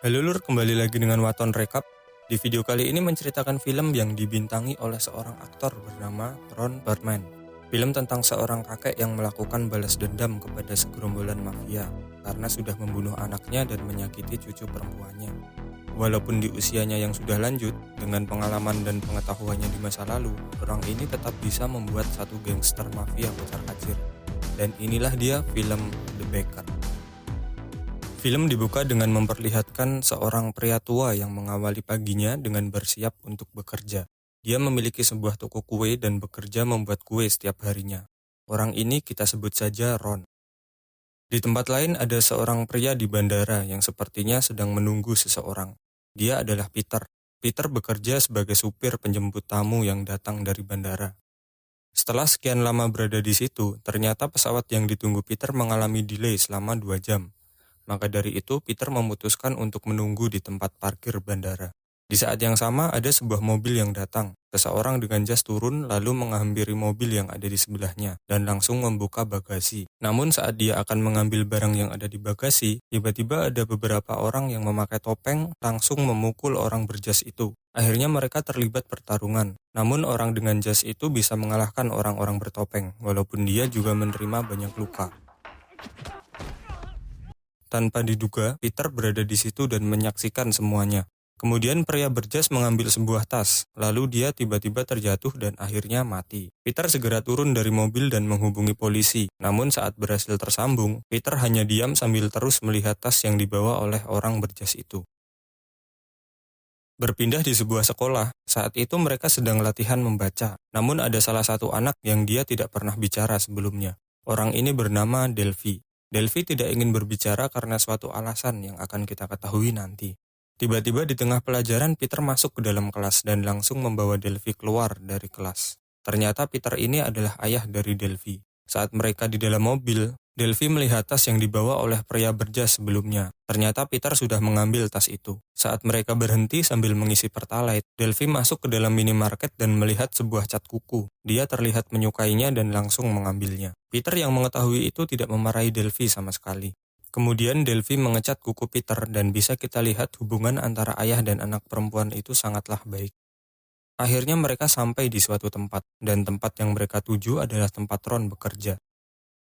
Halo Lur, kembali lagi dengan Waton Rekap. Di video kali ini menceritakan film yang dibintangi oleh seorang aktor bernama Ron Perlman. Film tentang seorang kakek yang melakukan balas dendam kepada segerombolan mafia karena sudah membunuh anaknya dan menyakiti cucu perempuannya. Walaupun di usianya yang sudah lanjut, dengan pengalaman dan pengetahuannya di masa lalu, orang ini tetap bisa membuat satu gangster mafia kocar-kacir. Dan inilah dia film The Baker. Film dibuka dengan memperlihatkan seorang pria tua yang mengawali paginya dengan bersiap untuk bekerja. Dia memiliki sebuah toko kue dan bekerja membuat kue setiap harinya. Orang ini kita sebut saja Ron. Di tempat lain ada seorang pria di bandara yang sepertinya sedang menunggu seseorang. Dia adalah Peter. Peter bekerja sebagai supir penjemput tamu yang datang dari bandara. Setelah sekian lama berada di situ, ternyata pesawat yang ditunggu Peter mengalami delay selama 2 jam. Maka dari itu, Peter memutuskan untuk menunggu di tempat parkir bandara. Di saat yang sama, ada sebuah mobil yang datang. Seseorang dengan jas turun lalu menghampiri mobil yang ada di sebelahnya dan langsung membuka bagasi. Namun saat dia akan mengambil barang yang ada di bagasi, tiba-tiba ada beberapa orang yang memakai topeng langsung memukul orang berjas itu. Akhirnya mereka terlibat pertarungan. Namun orang dengan jas itu bisa mengalahkan orang-orang bertopeng, walaupun dia juga menerima banyak luka. Tanpa diduga, Peter berada di situ dan menyaksikan semuanya. Kemudian pria berjas mengambil sebuah tas, lalu dia tiba-tiba terjatuh dan akhirnya mati. Peter segera turun dari mobil dan menghubungi polisi. Namun saat berhasil tersambung, Peter hanya diam sambil terus melihat tas yang dibawa oleh orang berjas itu. Berpindah di sebuah sekolah, saat itu mereka sedang latihan membaca. Namun ada salah satu anak yang dia tidak pernah bicara sebelumnya. Orang ini bernama Delphi. Delphi tidak ingin berbicara karena suatu alasan yang akan kita ketahui nanti. Tiba-tiba di tengah pelajaran Peter masuk ke dalam kelas dan langsung membawa Delphi keluar dari kelas. Ternyata Peter ini adalah ayah dari Delphi. Saat mereka di dalam mobil, Delphi melihat tas yang dibawa oleh pria berjas sebelumnya. Ternyata Peter sudah mengambil tas itu. Saat mereka berhenti sambil mengisi pertalite, Delphi masuk ke dalam minimarket dan melihat sebuah cat kuku. Dia terlihat menyukainya dan langsung mengambilnya. Peter yang mengetahui itu tidak memarahi Delphi sama sekali. Kemudian Delphi mengecat kuku Peter dan bisa kita lihat hubungan antara ayah dan anak perempuan itu sangatlah baik. Akhirnya mereka sampai di suatu tempat, dan tempat yang mereka tuju adalah tempat Ron bekerja.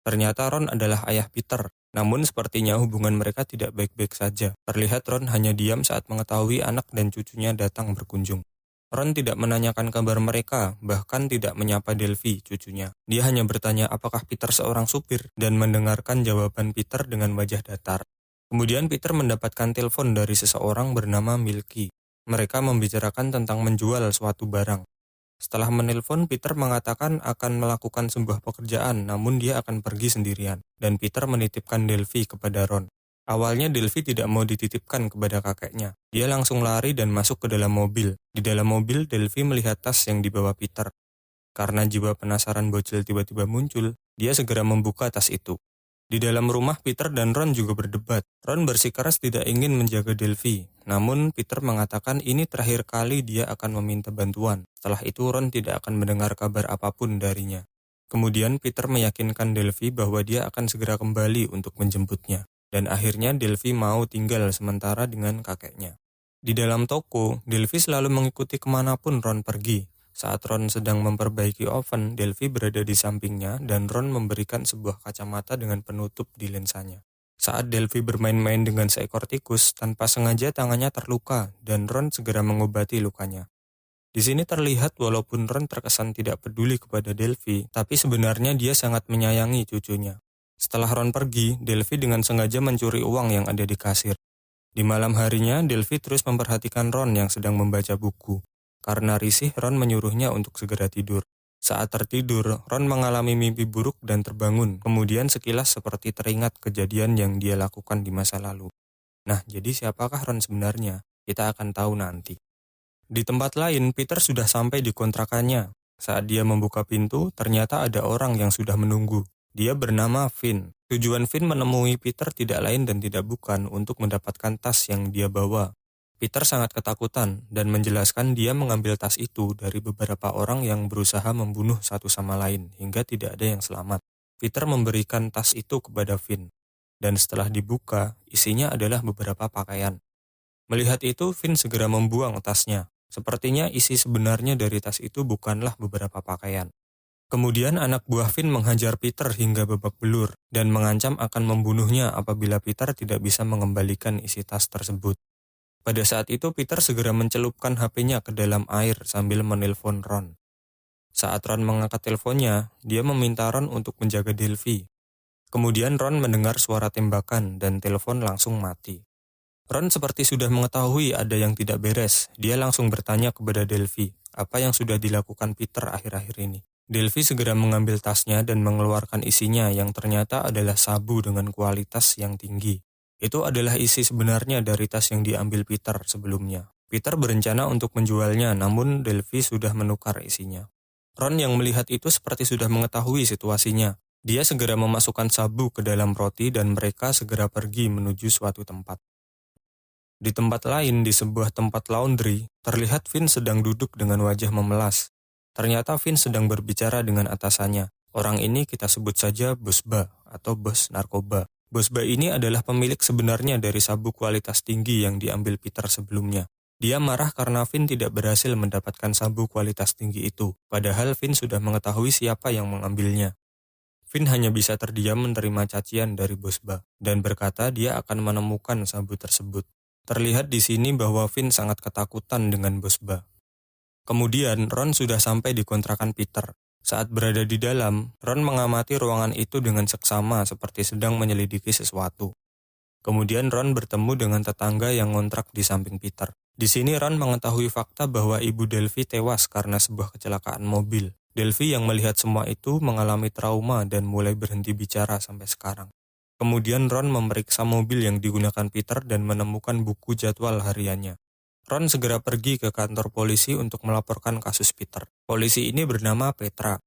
Ternyata Ron adalah ayah Peter, namun sepertinya hubungan mereka tidak baik-baik saja. Terlihat Ron hanya diam saat mengetahui anak dan cucunya datang berkunjung. Ron tidak menanyakan kabar mereka, bahkan tidak menyapa Delphi, cucunya. Dia hanya bertanya apakah Peter seorang supir, dan mendengarkan jawaban Peter dengan wajah datar. Kemudian Peter mendapatkan telepon dari seseorang bernama Milky. Mereka membicarakan tentang menjual suatu barang. Setelah menelpon, Peter mengatakan akan melakukan sebuah pekerjaan, namun dia akan pergi sendirian. Dan Peter menitipkan Delphi kepada Ron. Awalnya Delphi tidak mau dititipkan kepada kakeknya. Dia langsung lari dan masuk ke dalam mobil. Di dalam mobil, Delphi melihat tas yang dibawa Peter. Karena jiwa penasaran bocil tiba-tiba muncul, dia segera membuka tas itu. Di dalam rumah, Peter dan Ron juga berdebat. Ron bersikeras tidak ingin menjaga Delphi. Namun, Peter mengatakan ini terakhir kali dia akan meminta bantuan. Setelah itu, Ron tidak akan mendengar kabar apapun darinya. Kemudian, Peter meyakinkan Delphi bahwa dia akan segera kembali untuk menjemputnya. Dan akhirnya, Delphi mau tinggal sementara dengan kakeknya. Di dalam toko, Delphi selalu mengikuti kemanapun Ron pergi. Saat Ron sedang memperbaiki oven, Delphi berada di sampingnya dan Ron memberikan sebuah kacamata dengan penutup di lensanya. Saat Delphi bermain-main dengan seekor tikus, tanpa sengaja tangannya terluka dan Ron segera mengobati lukanya. Di sini terlihat walaupun Ron terkesan tidak peduli kepada Delphi, tapi sebenarnya dia sangat menyayangi cucunya. Setelah Ron pergi, Delphi dengan sengaja mencuri uang yang ada di kasir. Di malam harinya, Delphi terus memperhatikan Ron yang sedang membaca buku. Karena risih, Ron menyuruhnya untuk segera tidur. Saat tertidur, Ron mengalami mimpi buruk dan terbangun. Kemudian sekilas seperti teringat kejadian yang dia lakukan di masa lalu. Nah, jadi siapakah Ron sebenarnya? Kita akan tahu nanti. Di tempat lain, Peter sudah sampai di kontrakannya. Saat dia membuka pintu, ternyata ada orang yang sudah menunggu. Dia bernama Finn. Tujuan Finn menemui Peter tidak lain dan tidak bukan untuk mendapatkan tas yang dia bawa. Peter sangat ketakutan dan menjelaskan dia mengambil tas itu dari beberapa orang yang berusaha membunuh satu sama lain hingga tidak ada yang selamat. Peter memberikan tas itu kepada Finn dan setelah dibuka, isinya adalah beberapa pakaian. Melihat itu, Vin segera membuang tasnya. Sepertinya isi sebenarnya dari tas itu bukanlah beberapa pakaian. Kemudian anak buah Vin menghajar Peter hingga babak belur dan mengancam akan membunuhnya apabila Peter tidak bisa mengembalikan isi tas tersebut. Pada saat itu Peter segera mencelupkan HP-nya ke dalam air sambil menelpon Ron. Saat Ron mengangkat teleponnya, dia meminta Ron untuk menjaga Delphi. Kemudian Ron mendengar suara tembakan dan telepon langsung mati. Ron seperti sudah mengetahui ada yang tidak beres. Dia langsung bertanya kepada Delphi, apa yang sudah dilakukan Peter akhir-akhir ini. Delphi segera mengambil tasnya dan mengeluarkan isinya yang ternyata adalah sabu dengan kualitas yang tinggi. Itu adalah isi sebenarnya dari tas yang diambil Peter sebelumnya. Peter berencana untuk menjualnya, namun Delphi sudah menukar isinya. Ron yang melihat itu seperti sudah mengetahui situasinya. Dia segera memasukkan sabu ke dalam roti dan mereka segera pergi menuju suatu tempat. Di tempat lain, di sebuah tempat laundry, terlihat Vin sedang duduk dengan wajah memelas. Ternyata Vin sedang berbicara dengan atasannya. Orang ini kita sebut saja Bos Ba atau bos narkoba. Bos Ba ini adalah pemilik sebenarnya dari sabu kualitas tinggi yang diambil Peter sebelumnya. Dia marah karena Vin tidak berhasil mendapatkan sabu kualitas tinggi itu, padahal Vin sudah mengetahui siapa yang mengambilnya. Vin hanya bisa terdiam menerima cacian dari Bos Ba dan berkata dia akan menemukan sabu tersebut. Terlihat di sini bahwa Vin sangat ketakutan dengan Bos Ba. Kemudian Ron sudah sampai di kontrakan Peter. Saat berada di dalam, Ron mengamati ruangan itu dengan seksama seperti sedang menyelidiki sesuatu. Kemudian Ron bertemu dengan tetangga yang ngontrak di samping Peter. Di sini Ron mengetahui fakta bahwa ibu Delphi tewas karena sebuah kecelakaan mobil. Delphi yang melihat semua itu mengalami trauma dan mulai berhenti bicara sampai sekarang. Kemudian Ron memeriksa mobil yang digunakan Peter dan menemukan buku jadwal hariannya. Ron segera pergi ke kantor polisi untuk melaporkan kasus Peter. Polisi ini bernama Petra.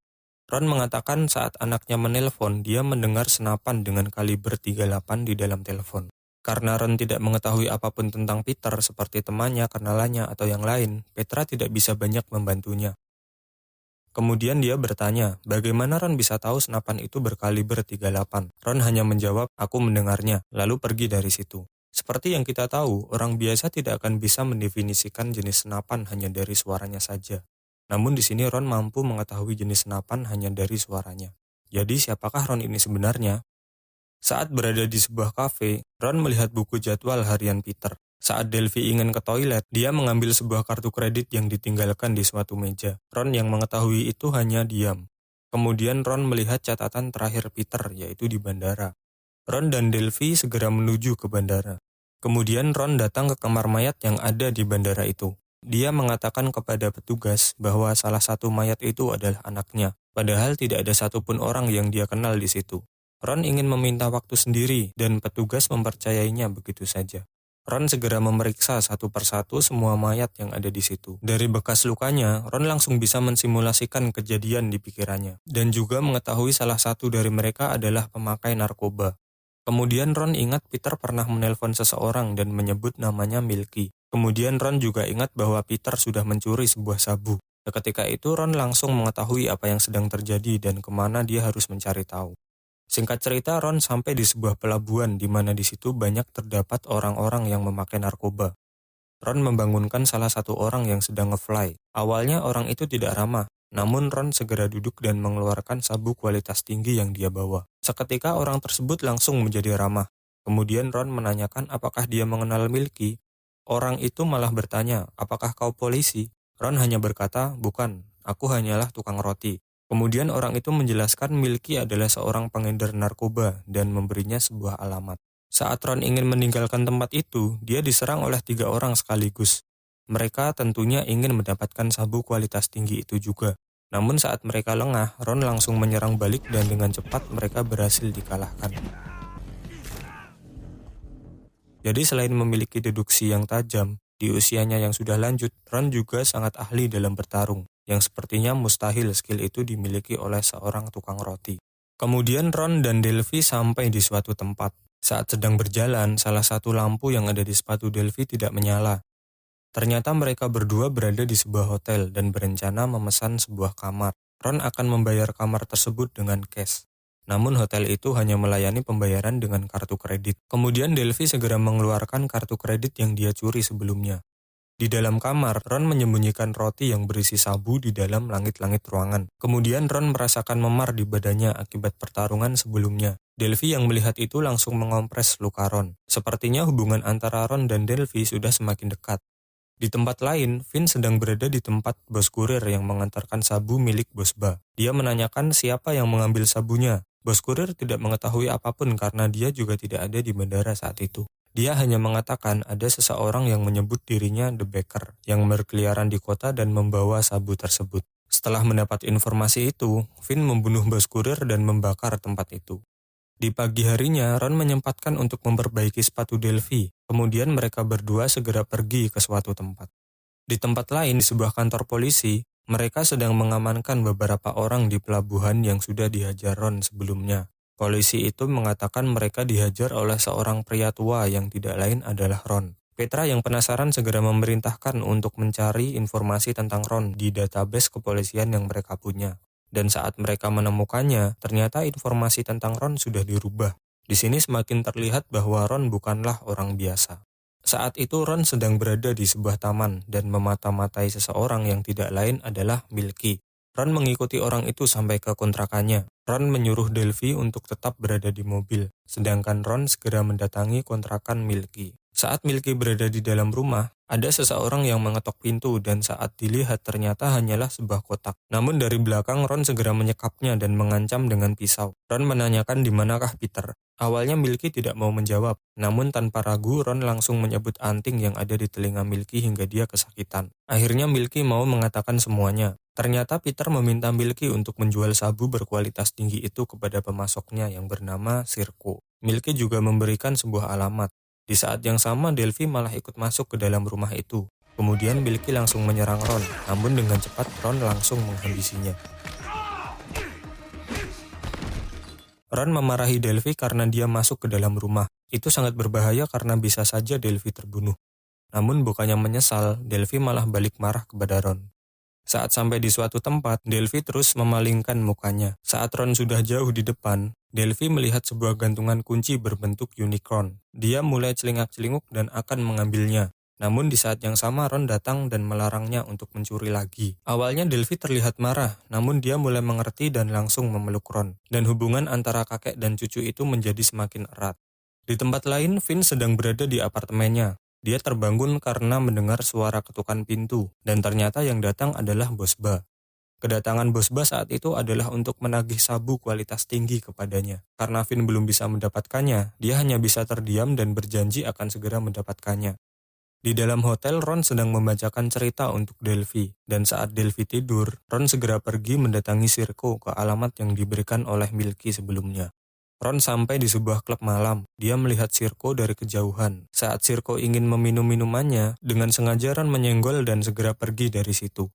Ron mengatakan saat anaknya menelpon, dia mendengar senapan dengan kaliber 38 di dalam telepon. Karena Ron tidak mengetahui apapun tentang Peter seperti temannya, kenalannya, atau yang lain, Petra tidak bisa banyak membantunya. Kemudian dia bertanya, bagaimana Ron bisa tahu senapan itu berkaliber 38? Ron hanya menjawab, aku mendengarnya, lalu pergi dari situ. Seperti yang kita tahu, orang biasa tidak akan bisa mendefinisikan jenis senapan hanya dari suaranya saja. Namun di sini Ron mampu mengetahui jenis senapan hanya dari suaranya. Jadi siapakah Ron ini sebenarnya? Saat berada di sebuah kafe, Ron melihat buku jadwal harian Peter. Saat Delphi ingin ke toilet, dia mengambil sebuah kartu kredit yang ditinggalkan di suatu meja. Ron yang mengetahui itu hanya diam. Kemudian Ron melihat catatan terakhir Peter, yaitu di bandara. Ron dan Delphi segera menuju ke bandara. Kemudian Ron datang ke kamar mayat yang ada di bandara itu. Dia mengatakan kepada petugas bahwa salah satu mayat itu adalah anaknya, padahal tidak ada satupun orang yang dia kenal di situ. Ron ingin meminta waktu sendiri dan petugas mempercayainya begitu saja. Ron segera memeriksa satu persatu semua mayat yang ada di situ. Dari bekas lukanya, Ron langsung bisa mensimulasikan kejadian di pikirannya dan juga mengetahui salah satu dari mereka adalah pemakai narkoba. Kemudian Ron ingat Peter pernah menelpon seseorang dan menyebut namanya Milky. Kemudian Ron juga ingat bahwa Peter sudah mencuri sebuah sabu. Ketika itu Ron langsung mengetahui apa yang sedang terjadi dan kemana dia harus mencari tahu. Singkat cerita, Ron sampai di sebuah pelabuhan di mana di situ banyak terdapat orang-orang yang memakai narkoba. Ron membangunkan salah satu orang yang sedang nge-fly. Awalnya orang itu tidak ramah, namun Ron segera duduk dan mengeluarkan sabu kualitas tinggi yang dia bawa. Seketika orang tersebut langsung menjadi ramah. Kemudian Ron menanyakan apakah dia mengenal Milky. Orang itu malah bertanya, apakah kau polisi? Ron hanya berkata, bukan, aku hanyalah tukang roti. Kemudian orang itu menjelaskan Milky adalah seorang pengedar narkoba dan memberinya sebuah alamat. Saat Ron ingin meninggalkan tempat itu, dia diserang oleh 3 orang sekaligus. Mereka tentunya ingin mendapatkan sabu kualitas tinggi itu juga. Namun saat mereka lengah, Ron langsung menyerang balik dan dengan cepat mereka berhasil dikalahkan. Jadi selain memiliki deduksi yang tajam, di usianya yang sudah lanjut, Ron juga sangat ahli dalam bertarung, yang sepertinya mustahil skill itu dimiliki oleh seorang tukang roti. Kemudian Ron dan Delphi sampai di suatu tempat. Saat sedang berjalan, salah satu lampu yang ada di sepatu Delphi tidak menyala. Ternyata mereka berdua berada di sebuah hotel dan berencana memesan sebuah kamar. Ron akan membayar kamar tersebut dengan cash. namun hotel itu hanya melayani pembayaran dengan kartu kredit. Kemudian Delphi segera mengeluarkan kartu kredit yang dia curi sebelumnya. Di dalam kamar, Ron menyembunyikan roti yang berisi sabu di dalam langit-langit ruangan. Kemudian Ron merasakan memar di badannya akibat pertarungan sebelumnya. Delphi yang melihat itu langsung mengompres luka Ron. Sepertinya hubungan antara Ron dan Delphi sudah semakin dekat. Di tempat lain, Finn sedang berada di tempat bos kurir yang mengantarkan sabu milik Bos Ba. Dia menanyakan siapa yang mengambil sabunya. Bos kurir tidak mengetahui apapun karena dia juga tidak ada di bandara saat itu. Dia hanya mengatakan ada seseorang yang menyebut dirinya The Baker yang berkeliaran di kota dan membawa sabu tersebut. Setelah mendapat informasi itu, Finn membunuh bos kurir dan membakar tempat itu. Di pagi harinya, Ron menyempatkan untuk memperbaiki sepatu Delphi. Kemudian mereka berdua segera pergi ke suatu tempat. Di tempat lain, di sebuah kantor polisi, mereka sedang mengamankan beberapa orang di pelabuhan yang sudah dihajar Ron sebelumnya. Polisi itu mengatakan mereka dihajar oleh seorang pria tua yang tidak lain adalah Ron. Petra yang penasaran segera memerintahkan untuk mencari informasi tentang Ron di database kepolisian yang mereka punya. Dan saat mereka menemukannya, ternyata informasi tentang Ron sudah dirubah. Di sini semakin terlihat bahwa Ron bukanlah orang biasa. Saat itu Ron sedang berada di sebuah taman dan memata-matai seseorang yang tidak lain adalah Milky. Ron mengikuti orang itu sampai ke kontrakannya. Ron menyuruh Delphi untuk tetap berada di mobil, sedangkan Ron segera mendatangi kontrakan Milky. Saat Milky berada di dalam rumah, ada seseorang yang mengetok pintu dan saat dilihat ternyata hanyalah sebuah kotak. Namun dari belakang Ron segera menyekapnya dan mengancam dengan pisau. Ron menanyakan di manakah Peter. Awalnya Milky tidak mau menjawab, namun tanpa ragu Ron langsung menyebut anting yang ada di telinga Milky hingga dia kesakitan. Akhirnya Milky mau mengatakan semuanya. Ternyata Peter meminta Milky untuk menjual sabu berkualitas tinggi itu kepada pemasoknya yang bernama Sirko. Milky juga memberikan sebuah alamat. Di saat yang sama Delphi malah ikut masuk ke dalam rumah itu. Kemudian Milky langsung menyerang Ron, namun dengan cepat Ron langsung menghabisinya. Ron memarahi Delphi karena dia masuk ke dalam rumah. Itu sangat berbahaya karena bisa saja Delphi terbunuh. Namun bukannya menyesal, Delphi malah balik marah kepada Ron. Saat sampai di suatu tempat, Delphi terus memalingkan mukanya. Saat Ron sudah jauh di depan, Delphi melihat sebuah gantungan kunci berbentuk unicorn. Dia mulai celingak-celinguk dan akan mengambilnya. Namun di saat yang sama Ron datang dan melarangnya untuk mencuri lagi. Awalnya Delphi terlihat marah, namun dia mulai mengerti dan langsung memeluk Ron. Dan hubungan antara kakek dan cucu itu menjadi semakin erat. Di tempat lain, Finn sedang berada di apartemennya. Dia terbangun karena mendengar suara ketukan pintu, dan ternyata yang datang adalah Bos Ba. Kedatangan Bos Ba saat itu adalah untuk menagih sabu kualitas tinggi kepadanya. Karena Finn belum bisa mendapatkannya, dia hanya bisa terdiam dan berjanji akan segera mendapatkannya. Di dalam hotel, Ron sedang membacakan cerita untuk Delphi, dan saat Delphi tidur, Ron segera pergi mendatangi Sirko ke alamat yang diberikan oleh Milky sebelumnya. Ron sampai di sebuah klub malam. Dia melihat Sirko dari kejauhan. Saat Sirko ingin meminum minumannya, dengan sengaja Ron menyenggol dan segera pergi dari situ.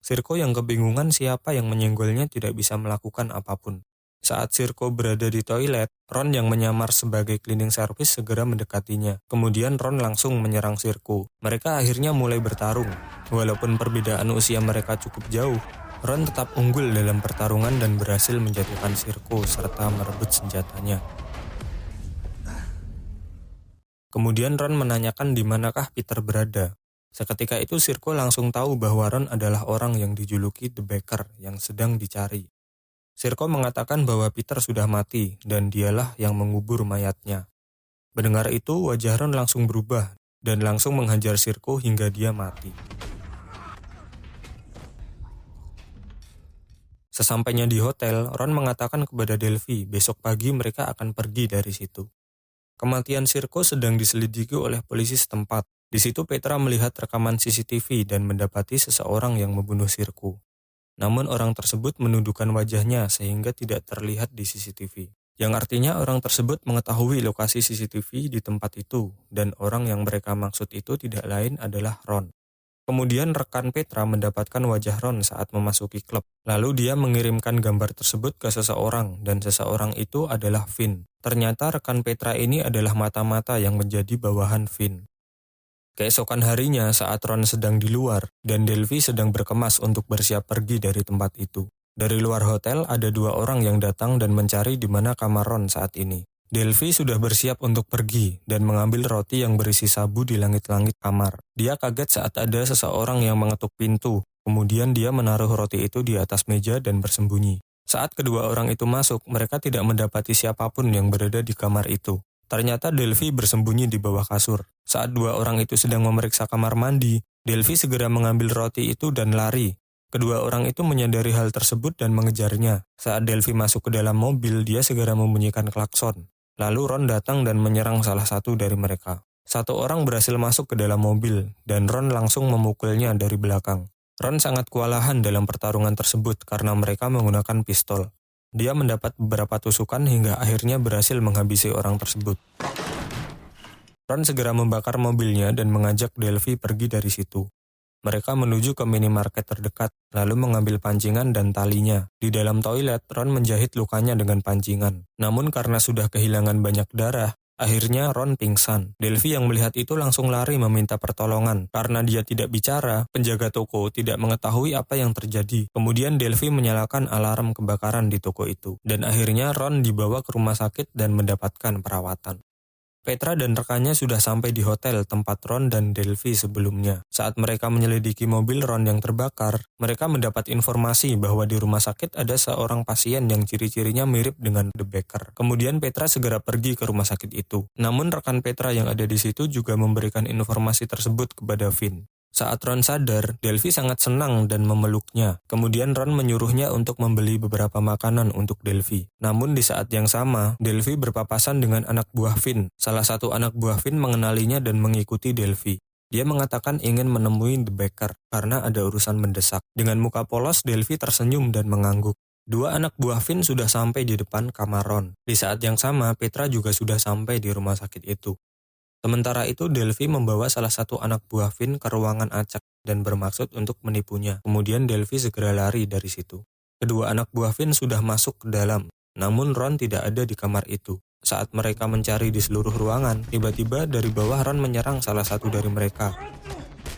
Sirko yang kebingungan siapa yang menyenggolnya tidak bisa melakukan apapun. Saat Sirko berada di toilet, Ron yang menyamar sebagai cleaning service segera mendekatinya. Kemudian Ron langsung menyerang Sirko. Mereka akhirnya mulai bertarung. Walaupun perbedaan usia mereka cukup jauh, Ron tetap unggul dalam pertarungan dan berhasil menjatuhkan Sirko serta merebut senjatanya. Kemudian Ron menanyakan di manakah Peter berada. Seketika itu Sirko langsung tahu bahwa Ron adalah orang yang dijuluki The Baker yang sedang dicari. Sirko mengatakan bahwa Peter sudah mati dan dialah yang mengubur mayatnya. Mendengar itu wajah Ron langsung berubah dan langsung menghajar Sirko hingga dia mati. Sesampainya di hotel, Ron mengatakan kepada Delphi besok pagi mereka akan pergi dari situ. Kematian Sirko sedang diselidiki oleh polisi setempat. Di situ Petra melihat rekaman CCTV dan mendapati seseorang yang membunuh Sirko. Namun orang tersebut menundukkan wajahnya sehingga tidak terlihat di CCTV. Yang artinya orang tersebut mengetahui lokasi CCTV di tempat itu dan orang yang mereka maksud itu tidak lain adalah Ron. Kemudian rekan Petra mendapatkan wajah Ron saat memasuki klub. Lalu dia mengirimkan gambar tersebut ke seseorang dan seseorang itu adalah Finn. Ternyata rekan Petra ini adalah mata-mata yang menjadi bawahan Finn. Keesokan harinya saat Ron sedang di luar dan Delphi sedang berkemas untuk bersiap pergi dari tempat itu. Dari luar hotel ada 2 orang yang datang dan mencari di mana kamar Ron saat ini. Delphi sudah bersiap untuk pergi dan mengambil roti yang berisi sabu di langit-langit kamar. Dia kaget saat ada seseorang yang mengetuk pintu. Kemudian dia menaruh roti itu di atas meja dan bersembunyi. Saat kedua orang itu masuk, mereka tidak mendapati siapapun yang berada di kamar itu. Ternyata Delphi bersembunyi di bawah kasur. Saat 2 orang itu sedang memeriksa kamar mandi, Delphi segera mengambil roti itu dan lari. Kedua orang itu menyadari hal tersebut dan mengejarnya. Saat Delphi masuk ke dalam mobil, dia segera membunyikan klakson. Lalu Ron datang dan menyerang salah satu dari mereka. 1 orang berhasil masuk ke dalam mobil, dan Ron langsung memukulnya dari belakang. Ron sangat kewalahan dalam pertarungan tersebut karena mereka menggunakan pistol. Dia mendapat beberapa tusukan hingga akhirnya berhasil menghabisi orang tersebut. Ron segera membakar mobilnya dan mengajak Delphi pergi dari situ. Mereka menuju ke minimarket terdekat, lalu mengambil pancingan dan talinya. Di dalam toilet, Ron menjahit lukanya dengan pancingan. Namun karena sudah kehilangan banyak darah, akhirnya Ron pingsan. Delphi yang melihat itu langsung lari meminta pertolongan. Karena dia tidak bicara, penjaga toko tidak mengetahui apa yang terjadi. Kemudian Delphi menyalakan alarm kebakaran di toko itu. Dan akhirnya Ron dibawa ke rumah sakit dan mendapatkan perawatan. Petra dan rekannya sudah sampai di hotel tempat Ron dan Delphi sebelumnya. Saat mereka menyelidiki mobil Ron yang terbakar, mereka mendapat informasi bahwa di rumah sakit ada seorang pasien yang ciri-cirinya mirip dengan The Baker. Kemudian Petra segera pergi ke rumah sakit itu. Namun rekan Petra yang ada di situ juga memberikan informasi tersebut kepada Finn. Saat Ron sadar, Delphi sangat senang dan memeluknya. Kemudian Ron menyuruhnya untuk membeli beberapa makanan untuk Delphi. Namun di saat yang sama, Delphi berpapasan dengan anak buah Finn. Salah satu anak buah Finn mengenalinya dan mengikuti Delphi. Dia mengatakan ingin menemui The Baker karena ada urusan mendesak. Dengan muka polos, Delphi tersenyum dan mengangguk. 2 anak buah Finn sudah sampai di depan kamar Ron. Di saat yang sama, Petra juga sudah sampai di rumah sakit itu. Sementara itu, Delphi membawa salah satu anak buah Finn ke ruangan acak dan bermaksud untuk menipunya. Kemudian Delphi segera lari dari situ. Kedua anak buah Finn sudah masuk ke dalam, namun Ron tidak ada di kamar itu. Saat mereka mencari di seluruh ruangan, tiba-tiba dari bawah Ron menyerang salah satu dari mereka.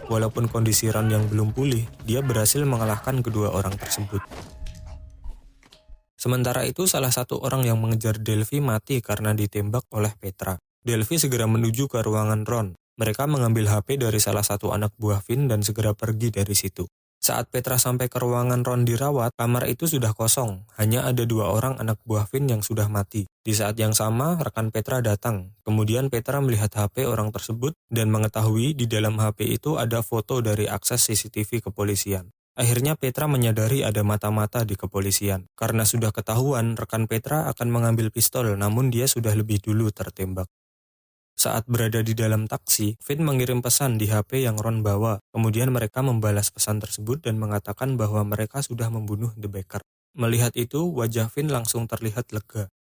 Walaupun kondisi Ron yang belum pulih, dia berhasil mengalahkan kedua orang tersebut. Sementara itu, salah satu orang yang mengejar Delphi mati karena ditembak oleh Petra. Delphi segera menuju ke ruangan Ron. Mereka mengambil HP dari salah satu anak buah Finn dan segera pergi dari situ. Saat Petra sampai ke ruangan Ron dirawat, kamar itu sudah kosong. Hanya ada 2 orang anak buah Finn yang sudah mati. Di saat yang sama, rekan Petra datang. Kemudian Petra melihat HP orang tersebut dan mengetahui di dalam HP itu ada foto dari akses CCTV kepolisian. Akhirnya Petra menyadari ada mata-mata di kepolisian. Karena sudah ketahuan, rekan Petra akan mengambil pistol, namun dia sudah lebih dulu tertembak. Saat berada di dalam taksi, Finn mengirim pesan di HP yang Ron bawa. Kemudian mereka membalas pesan tersebut dan mengatakan bahwa mereka sudah membunuh The Baker. Melihat itu, wajah Finn langsung terlihat lega.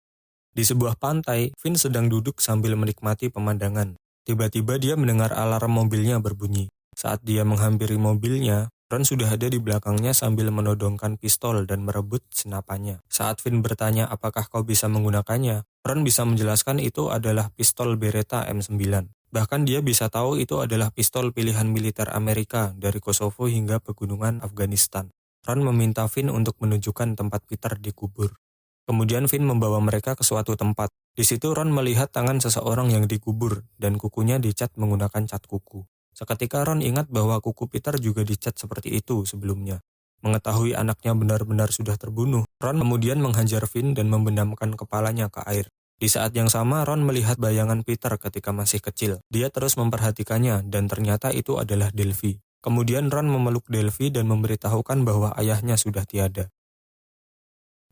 Di sebuah pantai, Finn sedang duduk sambil menikmati pemandangan. Tiba-tiba dia mendengar alarm mobilnya berbunyi. Saat dia menghampiri mobilnya, Ron sudah ada di belakangnya sambil menodongkan pistol dan merebut senapannya. Saat Finn bertanya apakah kau bisa menggunakannya, Ron bisa menjelaskan itu adalah pistol Beretta M9. Bahkan dia bisa tahu itu adalah pistol pilihan militer Amerika dari Kosovo hingga pegunungan Afghanistan. Ron meminta Finn untuk menunjukkan tempat Peter dikubur. Kemudian Finn membawa mereka ke suatu tempat. Di situ Ron melihat tangan seseorang yang dikubur dan kukunya dicat menggunakan cat kuku. Seketika Ron ingat bahwa kuku Peter juga dicat seperti itu sebelumnya. Mengetahui anaknya benar-benar sudah terbunuh, Ron kemudian menghajar Finn dan membenamkan kepalanya ke air. Di saat yang sama, Ron melihat bayangan Peter ketika masih kecil. Dia terus memperhatikannya dan ternyata itu adalah Delphi. Kemudian Ron memeluk Delphi dan memberitahukan bahwa ayahnya sudah tiada.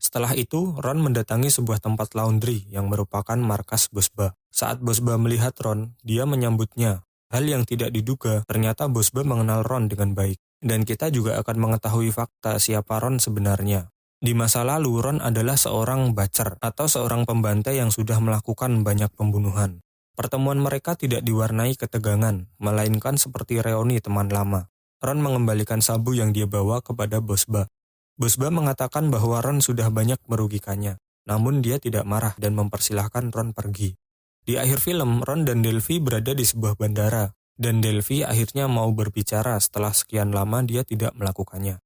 Setelah itu, Ron mendatangi sebuah tempat laundry yang merupakan markas Bosba. Saat Bosba melihat Ron, dia menyambutnya. Hal yang tidak diduga, ternyata Bosba mengenal Ron dengan baik. Dan kita juga akan mengetahui fakta siapa Ron sebenarnya. Di masa lalu, Ron adalah seorang bacer atau seorang pembantai yang sudah melakukan banyak pembunuhan. Pertemuan mereka tidak diwarnai ketegangan, melainkan seperti reuni teman lama. Ron mengembalikan sabu yang dia bawa kepada Bosba. Bosba mengatakan bahwa Ron sudah banyak merugikannya, namun dia tidak marah dan mempersilahkan Ron pergi. Di akhir film, Ron dan Delphi berada di sebuah bandara, dan Delphi akhirnya mau berbicara setelah sekian lama dia tidak melakukannya.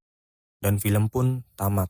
Dan film pun tamat.